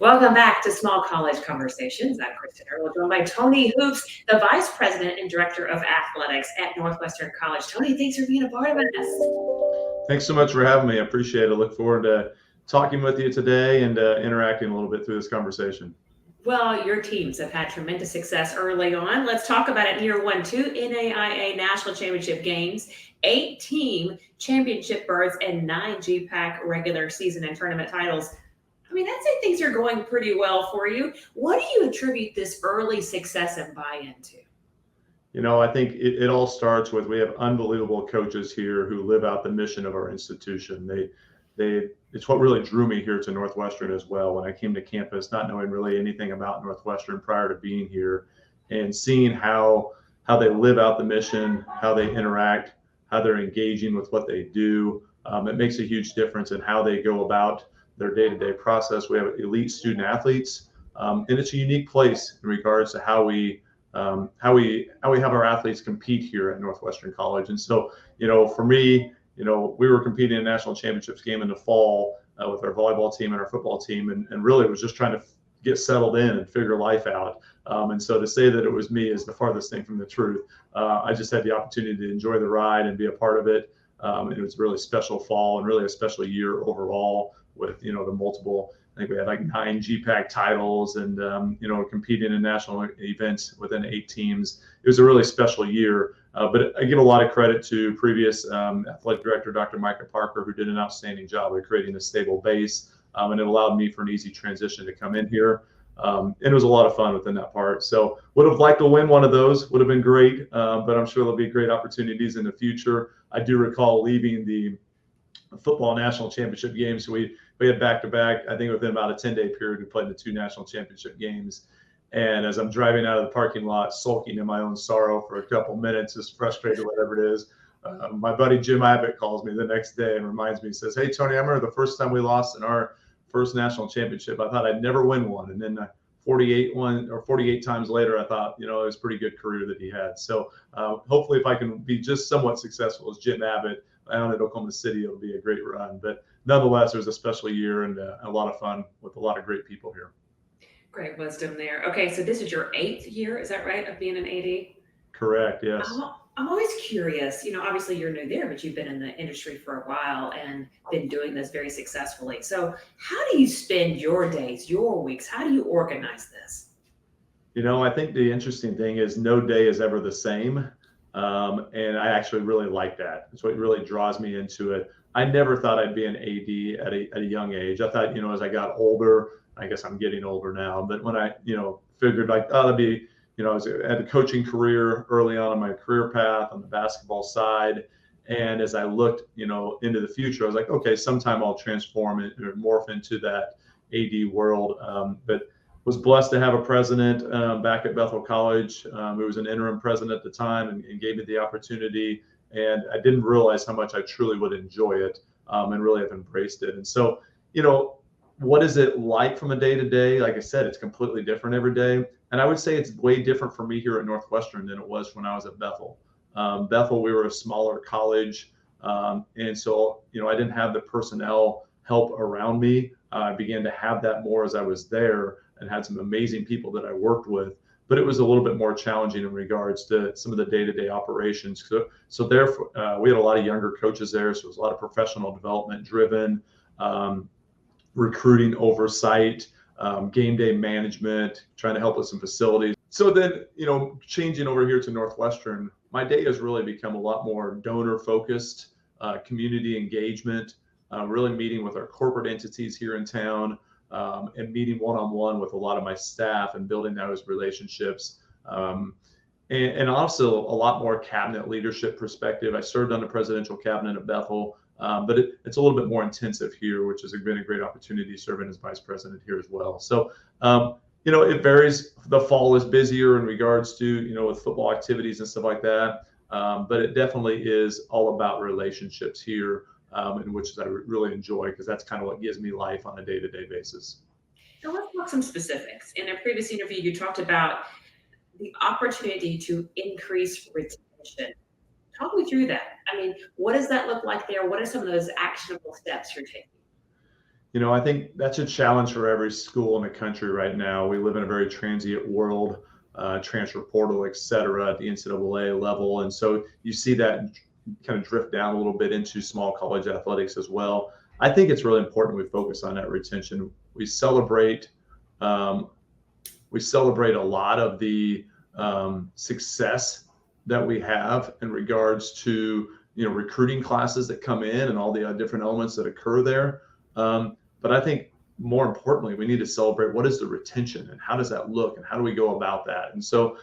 Welcome back to Small College Conversations. I'm Kristen Eargle, joined by Tony Hoops, the Vice President and Director of Athletics at Northwestern College. Tony, thanks for being a part of us. Thanks so much for having me. I appreciate it. I look forward to talking with you today and interacting a little bit through this conversation. Well, your teams have had tremendous success early on. Let's talk about it in year one. 2 NAIA National Championship games, 8 team championship berths, and 9 GPAC regular season and tournament titles. I mean, I'd say things are going pretty well for you. What do you attribute this early success and buy-in to? I think it all starts with we have unbelievable coaches here who live out the mission of our institution. It's what really drew me here to Northwestern as well. When I came to campus, not knowing really anything about Northwestern prior to being here, and seeing how they live out the mission, how they interact, how they're engaging with what they do, it makes a huge difference in how they go about their day-to-day process. We have elite student athletes, and it's a unique place in regards to how we have our athletes compete here at Northwestern College. And so, for me, we were competing in a national championships game in the fall with our volleyball team and our football team, and really was just trying to get settled in and figure life out. And so to say that it was me is the farthest thing from the truth. I just had the opportunity to enjoy the ride and be a part of it. And it was a really special fall and really a special year overall with, the multiple, I think we had like 9 GPAC titles and, competing in national events within 8 teams. It was a really special year. But I give a lot of credit to previous athletic director, Dr. Micah Parker, who did an outstanding job of creating a stable base. And it allowed me for an easy transition to come in here. And it was a lot of fun within that part. So would have liked to win one of those, would have been great. But I'm sure there'll be great opportunities in the future. I do recall leaving the football national championship games. So we had back-to-back, I think within about a 10-day period, we played the 2 national championship games. And as I'm driving out of the parking lot, sulking in my own sorrow for a couple minutes, just frustrated, whatever it is, my buddy Jim Abbott calls me the next day and reminds me, says, "Hey, Tony, I remember the first time we lost in our first national championship. I thought I'd never win one." And then 48 times later, I thought, it was a pretty good career that he had. So hopefully if I can be just somewhat successful as Jim Abbott down at Oklahoma City, it'll be a great run. But nonetheless, it was a special year and a lot of fun with a lot of great people here. Great wisdom there. Okay, so this is your 8th year, is that right, of being an AD? Correct, yes. I'm always curious, obviously you're new there, but you've been in the industry for a while and been doing this very successfully. So how do you spend your days, your weeks? How do you organize this? I think the interesting thing is no day is ever the same. And I actually really like that. It's what really draws me into it. I never thought I'd be an AD at a young age. I thought, as I got older, I guess I'm getting older now, but when I, figured like, oh, that'd be, I had a coaching career early on in my career path on the basketball side. And as I looked, into the future, I was like, okay, sometime I'll transform it or morph into that AD world. But was blessed to have a president back at Bethel College who was an interim president at the time and gave me the opportunity. And I didn't realize how much I truly would enjoy it and really have embraced it. And so, what is it like from a day to day? Like I said, it's completely different every day. And I would say it's way different for me here at Northwestern than it was when I was at Bethel. Bethel, we were a smaller college. And so, I didn't have the personnel help around me. I began to have that more as I was there and had some amazing people that I worked with. But it was a little bit more challenging in regards to some of the day-to-day operations. So therefore, we had a lot of younger coaches there. So it was a lot of professional development driven. Recruiting oversight, game day management, trying to help with some facilities. So then, changing over here to Northwestern, my day has really become a lot more donor focused, community engagement, really meeting with our corporate entities here in town and meeting one-on-one with a lot of my staff and building those relationships. And also a lot more cabinet leadership perspective. I served on the presidential cabinet at Bethel. But it's a little bit more intensive here, which has been a great opportunity serving as vice president here as well. So, it varies. The fall is busier in regards to, with football activities and stuff like that. But it definitely is all about relationships here, in which I really enjoy because that's kind of what gives me life on a day-to-day basis. Now let's talk some specifics. In a previous interview, you talked about the opportunity to increase retention. Talk me through that. I mean, what does that look like there? What are some of those actionable steps you're taking? I think that's a challenge for every school in the country right now. We live in a very transient world, transfer portal, et cetera, at the NCAA level. And so you see that kind of drift down a little bit into small college athletics as well. I think it's really important we focus on that retention. We celebrate a lot of the success that we have in regards to recruiting classes that come in and all the different elements that occur there. But I think more importantly, we need to celebrate what is the retention and how does that look and how do we go about that. And so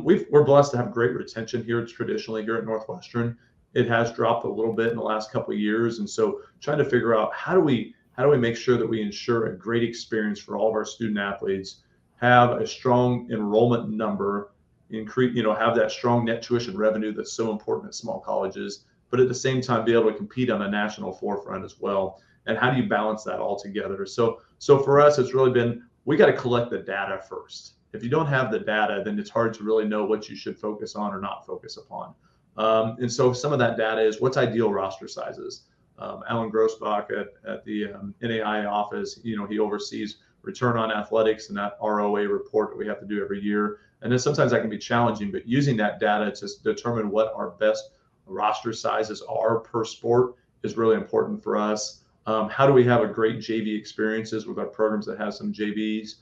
we're blessed to have great retention here traditionally here at Northwestern. It has dropped a little bit in the last couple of years, and so trying to figure out how do we make sure that we ensure a great experience for all of our student athletes, have a strong enrollment number, have that strong net tuition revenue that's so important at small colleges, but at the same time be able to compete on a national forefront as well. And how do you balance that all together? So for us, it's really been, we got to collect the data first. If you don't have the data, then it's hard to really know what you should focus on or not focus upon. And so some of that data is what's ideal roster sizes. Alan Grossbach at the NAIA office, he oversees return on athletics and that ROA report that we have to do every year. And then sometimes that can be challenging, but using that data to determine what our best roster sizes are per sport is really important for us. How do we have a great JV experiences with our programs that have some JVs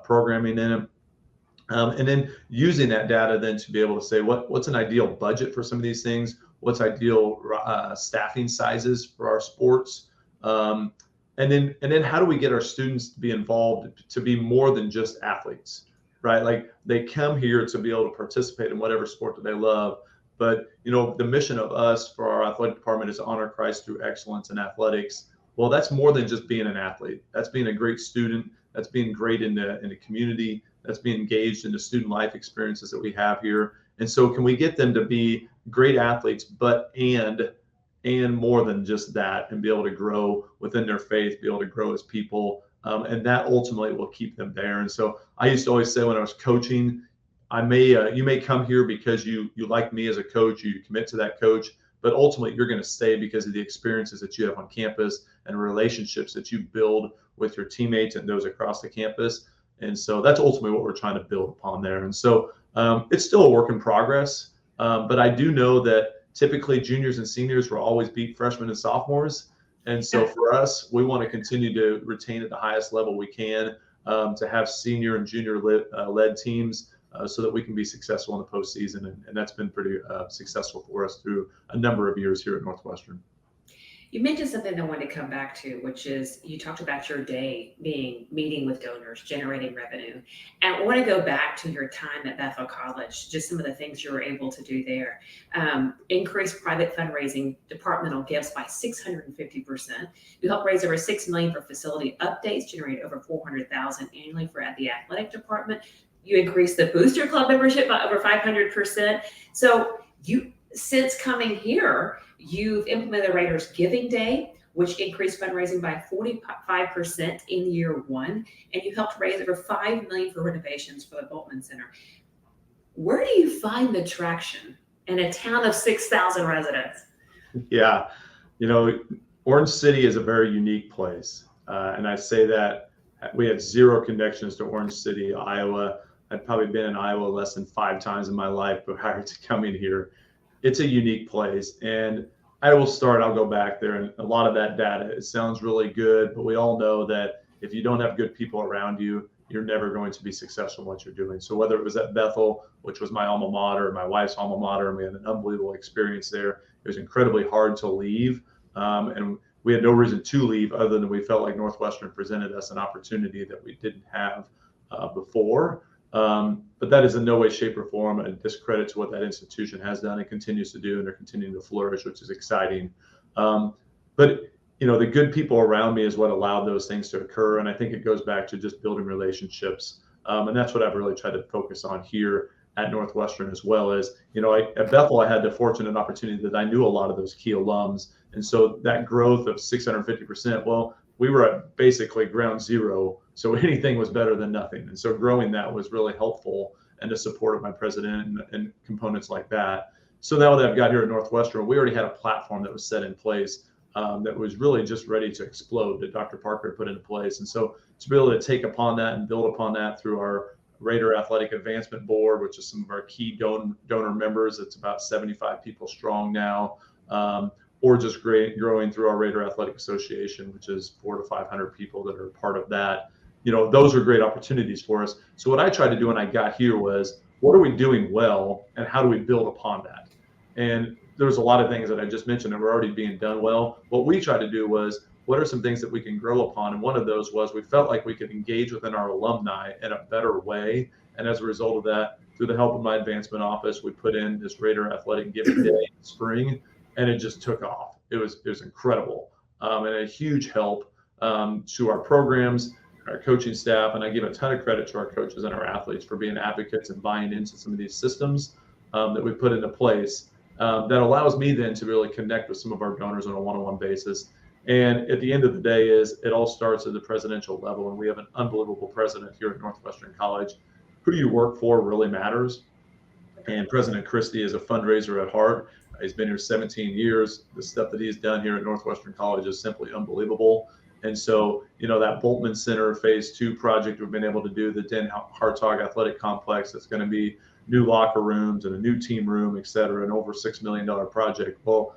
programming in them? And then using that data then to be able to say what's an ideal budget for some of these things, what's ideal staffing sizes for our sports, and then how do we get our students to be involved to be more than just athletes, right? Like they come here to be able to participate in whatever sport that they love, but the mission of us for our athletic department is to honor Christ through excellence in athletics. Well, that's more than just being an athlete. That's being a great student. That's being great in the community. That's being engaged in the student life experiences that we have here. And so can we get them to be great athletes, but and more than just that, and be able to grow within their faith, be able to grow as people, and that ultimately will keep them there. And so I used to always say when I was coaching, you may come here because you like me as a coach, you commit to that coach, but ultimately you're going to stay because of the experiences that you have on campus and relationships that you build with your teammates and those across the campus. And so that's ultimately what we're trying to build upon there. And so it's still a work in progress, but I do know that typically juniors and seniors will always beat freshmen and sophomores. And so for us, we want to continue to retain at the highest level we can, to have senior and junior led teams so that we can be successful in the postseason. And that's been pretty successful for us through a number of years here at Northwestern. You mentioned something I wanted to come back to, which is you talked about your day being meeting with donors, generating revenue. And I want to go back to your time at Bethel College, just some of the things you were able to do there. Increase private fundraising, departmental gifts by 650%. You helped raise over $6 million for facility updates, generate over $400,000 annually for the athletic department. You increased the Booster Club membership by over 500%. So since coming here, you've implemented the Raiders Giving Day, which increased fundraising by 45% in year one, and you helped raise over $5 million for renovations for the Bultman Center. Where do you find the traction in a town of 6,000 residents? Yeah, Orange City is a very unique place, and I say that we had zero connections to Orange City, Iowa. I'd probably been in Iowa less than 5 times in my life prior to coming here. It's a unique place, and I'll go back there, and a lot of that data, it sounds really good, but we all know that if you don't have good people around you, you're never going to be successful in what you're doing. So whether it was at Bethel, which was my alma mater, my wife's alma mater, and we had an unbelievable experience there, it was incredibly hard to leave, and we had no reason to leave other than we felt like Northwestern presented us an opportunity that we didn't have before. But that is in no way, shape, or form a discredit to what that institution has done and continues to do, and they're continuing to flourish, which is exciting. But the good people around me is what allowed those things to occur, and I think it goes back to just building relationships, and that's what I've really tried to focus on here at Northwestern, as well as at Bethel I had the fortunate opportunity that I knew a lot of those key alums, and so that growth of 650%. Well, we were at basically ground zero, so anything was better than nothing. And so growing that was really helpful, and the support of my president and components like that. So now that I've got here at Northwestern, we already had a platform that was set in place. that was really just ready to explode that Dr. Parker put into place. And so to be able to take upon that and build upon that through our Raider Athletic Advancement Board, which is some of our key donor members, it's about 75 people strong now, or just growing through our Raider Athletic Association, which is 400 to 500 people that are part of that. Those are great opportunities for us. So what I tried to do when I got here was, what are we doing well, and how do we build upon that? And there's a lot of things that I just mentioned that were already being done well. What we tried to do was, what are some things that we can grow upon? And one of those was, we felt like we could engage within our alumni in a better way. And as a result of that, through the help of my advancement office, we put in this Raider Athletic Giving Day in the spring, and it just took off. It was incredible, and a huge help to our programs, our coaching staff. And I give a ton of credit to our coaches and our athletes for being advocates and buying into some of these systems that we put into place. That allows me then to really connect with some of our donors on a one-on-one basis. And at the end of the day, it all starts at the presidential level, and we have an unbelievable president here at Northwestern College. Who you work for really matters. And President Christie is a fundraiser at heart. He's been here 17 years. The stuff that he's done here at Northwestern College is simply unbelievable. And so, that Bultman Center Phase 2 project we've been able to do, the Den Hartog Athletic Complex, that's going to be new locker rooms and a new team room, et cetera, an over $6 million project. Well,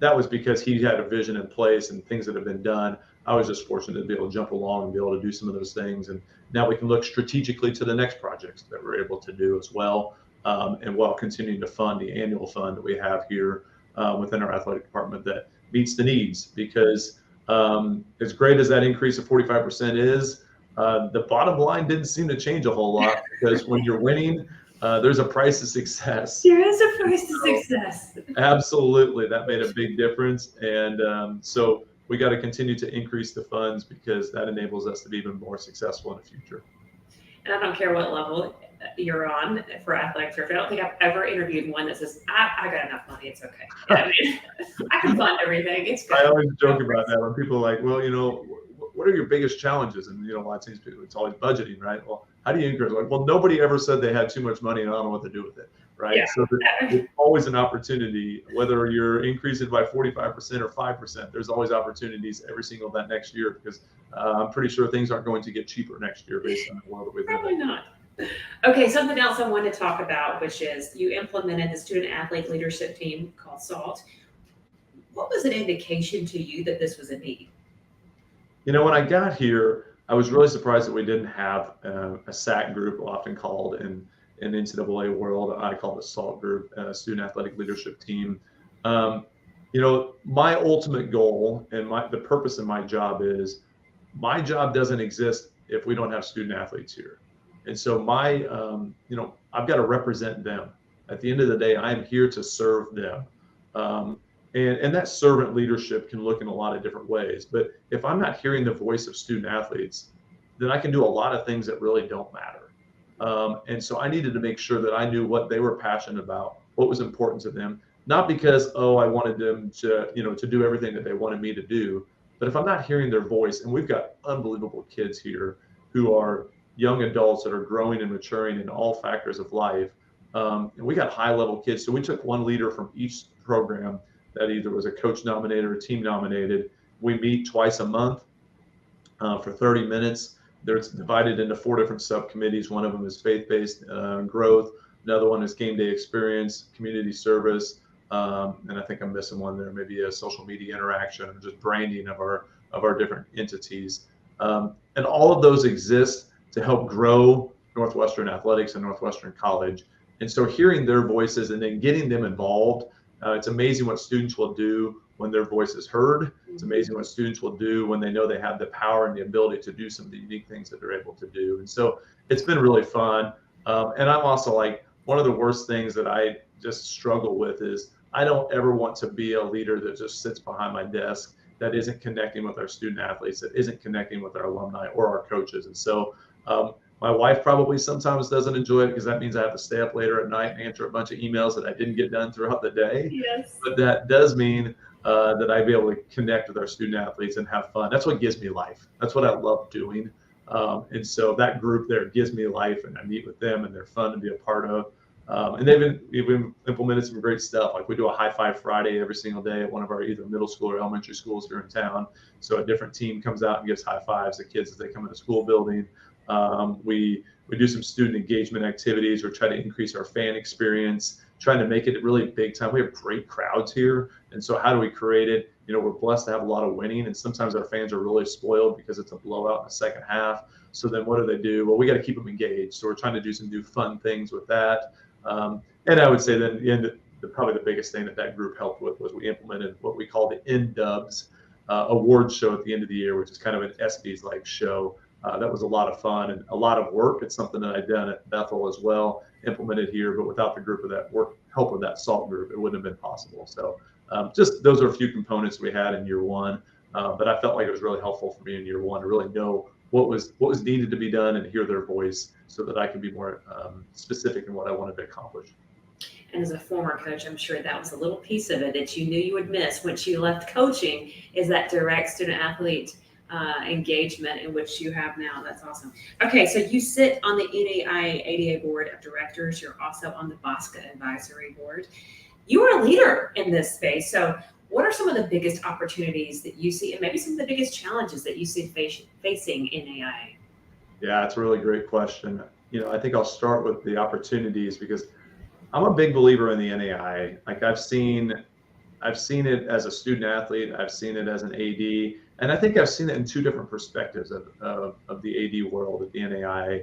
that was because he had a vision in place and things that have been done. I was just fortunate to be able to jump along and be able to do some of those things. And now we can look strategically to the next projects that we're able to do as well. And while continuing to fund the annual fund that we have here within our athletic department that meets the needs. Because as great as that increase of 45% is, the bottom line didn't seem to change a whole lot, because when you're winning, there's a price of success. There is a price of success. Absolutely. That made a big difference. And so we got to continue to increase the funds, because that enables us to be even more successful in the future. And I don't care what level you're on for athletic director. I don't think I've ever interviewed one that says, I got enough money, it's okay. I can fund everything, it's good. I always joke about that when people are like, well, what are your biggest challenges? And, a lot of times it's always budgeting, right? Well, how do you increase? Like, well, nobody ever said they had too much money and I don't know what to do with it, right? Yeah. So there's always an opportunity, whether you're increasing by 45% or 5%, there's always opportunities every single that next year, because I'm pretty sure things aren't going to get cheaper next year based on the world that we live in. Probably not. Okay, something else I wanted to talk about, which is you implemented the student athlete leadership team called SALT. What was an indication to you that this was a need? When I got here, I was really surprised that we didn't have a SAC group, often called in NCAA world. I call it SALT group, Student Athletic Leadership Team. My ultimate goal and the purpose of my job is, my job doesn't exist if we don't have student athletes here. And so I've got to represent them. At the end of the day, I'm here to serve them. And that servant leadership can look in a lot of different ways. But if I'm not hearing the voice of student athletes, then I can do a lot of things that really don't matter. And so I needed to make sure that I knew what they were passionate about, what was important to them, not because, I wanted them to do everything that they wanted me to do. But if I'm not hearing their voice, and we've got unbelievable kids here who are young adults that are growing and maturing in all factors of life. And we got high level kids. So we took one leader from each program that either was a coach nominated or team nominated. We meet twice a month for 30 minutes. They're divided into 4 different subcommittees. One of them is faith-based growth. Another one is game day experience, community service. And I think I'm missing one there, maybe a social media interaction, or just branding of our different entities. And all of those exist to help grow Northwestern athletics and Northwestern College. And so hearing their voices and then getting them involved, it's amazing what students will do when their voice is heard. It's amazing what students will do when they know they have the power and the ability to do some of the unique things that they're able to do. And so it's been really fun. And I'm also like, one of the worst things that I just struggle with is, I don't ever want to be a leader that just sits behind my desk, that isn't connecting with our student athletes, that isn't connecting with our alumni or our coaches. And so my wife probably sometimes doesn't enjoy it, because that means I have to stay up later at night and answer a bunch of emails that I didn't get done throughout the day. Yes. But that does mean that I be able to connect with our student athletes and have fun. That's what gives me life. That's what I love doing. And so that group there gives me life, and I meet with them and they're fun to be a part of. And they've even implemented some great stuff. Like we do a high five Friday every single day at one of our either middle school or elementary schools here in town. So a different team comes out and gives high fives to kids as they come in the school building. We do some student engagement activities or try to increase our fan experience, trying to make it really big time. We have great crowds here. And so how do we create it? We're blessed to have a lot of winning, and sometimes our fans are really spoiled because it's a blowout in the second half. So then what do? Well, we got to keep them engaged. So we're trying to do some new fun things with that. And I would say that probably the biggest thing that group helped with was we implemented what we call the N-Dubs awards show at the end of the year, which is kind of an ESPYs-like show. That was a lot of fun and a lot of work. It's something that I've done at Bethel as well, implemented here, but without the group of that help of that SALT group, it wouldn't have been possible. So just those are a few components we had in year one, but I felt like it was really helpful for me in year one to really know what was needed to be done and hear their voice so that I could be more specific in what I wanted to accomplish. And as a former coach, I'm sure that was a little piece of it that you knew you would miss once you left coaching, is that direct student athlete engagement in which you have now. That's awesome. Okay, so you sit on the NAIA-ADA Board of Directors. You're also on the BOSCA Advisory Board. You are a leader in this space. So what are some of the biggest opportunities that you see, and maybe some of the biggest challenges that you see facing NAIA? Yeah, it's a really great question. I think I'll start with the opportunities because I'm a big believer in the NAIA. Like I've seen it as a student athlete, I've seen it as an AD, and I think I've seen it in two different perspectives of the AD world at the NAIA.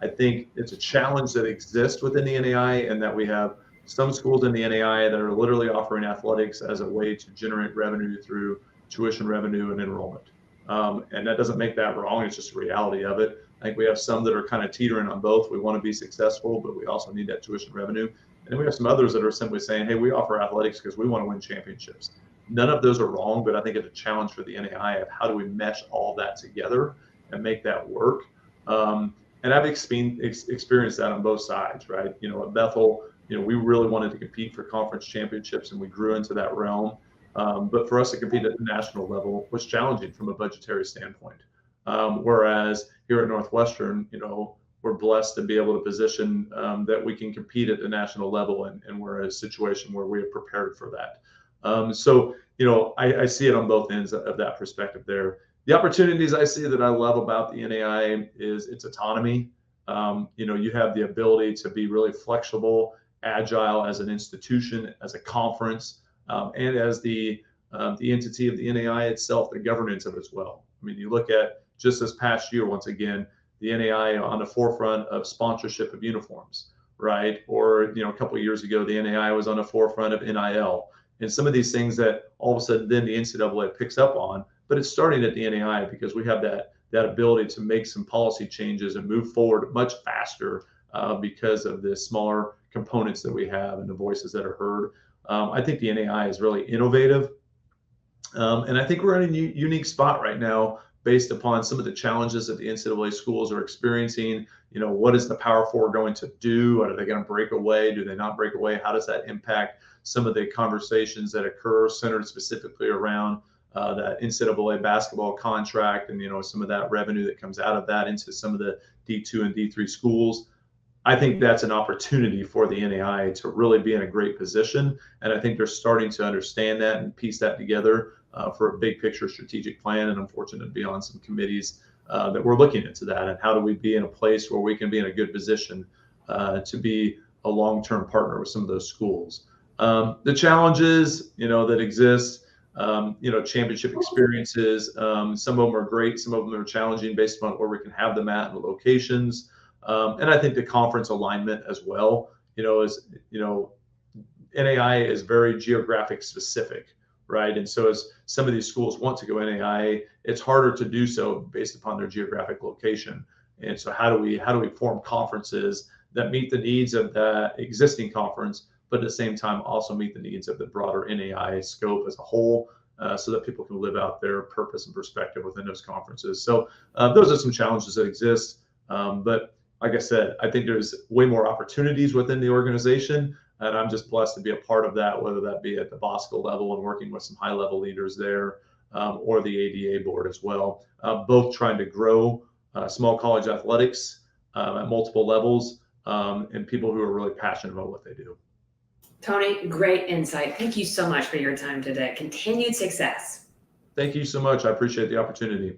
I think it's a challenge that exists within the NAIA, and that we have some schools in the NAIA that are literally offering athletics as a way to generate revenue through tuition revenue and enrollment. And that doesn't make that wrong. It's just a reality of it. I think we have some that are kind of teetering on both. We want to be successful, but we also need that tuition revenue. And then we have some others that are simply saying, hey, we offer athletics because we want to win championships. None of those are wrong, but I think it's a challenge for the NAIA of how do we mesh all that together and make that work. And I've experienced that on both sides, right? At Bethel, we really wanted to compete for conference championships, and we grew into that realm. But for us to compete at the national level was challenging from a budgetary standpoint. Whereas here at Northwestern, we're blessed to be able to position that we can compete at the national level, and we're in a situation where we have prepared for that. So I see it on both ends of that perspective there. The opportunities I see that I love about the NAIA is its autonomy. You have the ability to be really flexible, agile as an institution, as a conference, and as the entity of the NAIA itself, the governance of it as well. I mean, you look at just this past year, once again, the NAIA on the forefront of sponsorship of uniforms, right? Or, a couple of years ago, the NAIA was on the forefront of NIL. And some of these things that all of a sudden then the NCAA picks up on, but it's starting at the NAIA because we have that ability to make some policy changes and move forward much faster because of the smaller components that we have and the voices that are heard. I think the NAIA is really innovative. And I think we're in a unique spot right now based upon some of the challenges that the NCAA schools are experiencing. What is the Power Four going to do? Are they going to break away? Do they not break away? How does that impact some of the conversations that occur centered specifically around that NCAA basketball contract and, some of that revenue that comes out of that into some of the D2 and D3 schools? I think that's an opportunity for the NAIA to really be in a great position. And I think they're starting to understand that and piece that together for a big picture strategic plan. And I'm fortunate to be on some committees that we're looking into that. And how do we be in a place where we can be in a good position to be a long-term partner with some of those schools? The challenges, that exist, championship experiences, some of them are great. Some of them are challenging based upon where we can have them at and the locations. And I think the conference alignment as well, NAIA is very geographic specific, right? And so as some of these schools want to go NAIA, it's harder to do so based upon their geographic location. And so how do we form conferences that meet the needs of the existing conference, but at the same time also meet the needs of the broader NAIA scope as a whole, so that people can live out their purpose and perspective within those conferences. So those are some challenges that exist. But like I said, I think there's way more opportunities within the organization, and I'm just blessed to be a part of that, whether that be at the BOSCA level and working with some high-level leaders there, or the ADA board as well, both trying to grow small college athletics at multiple levels, and people who are really passionate about what they do. Tony, great insight. Thank you so much for your time today. Continued success. Thank you so much. I appreciate the opportunity.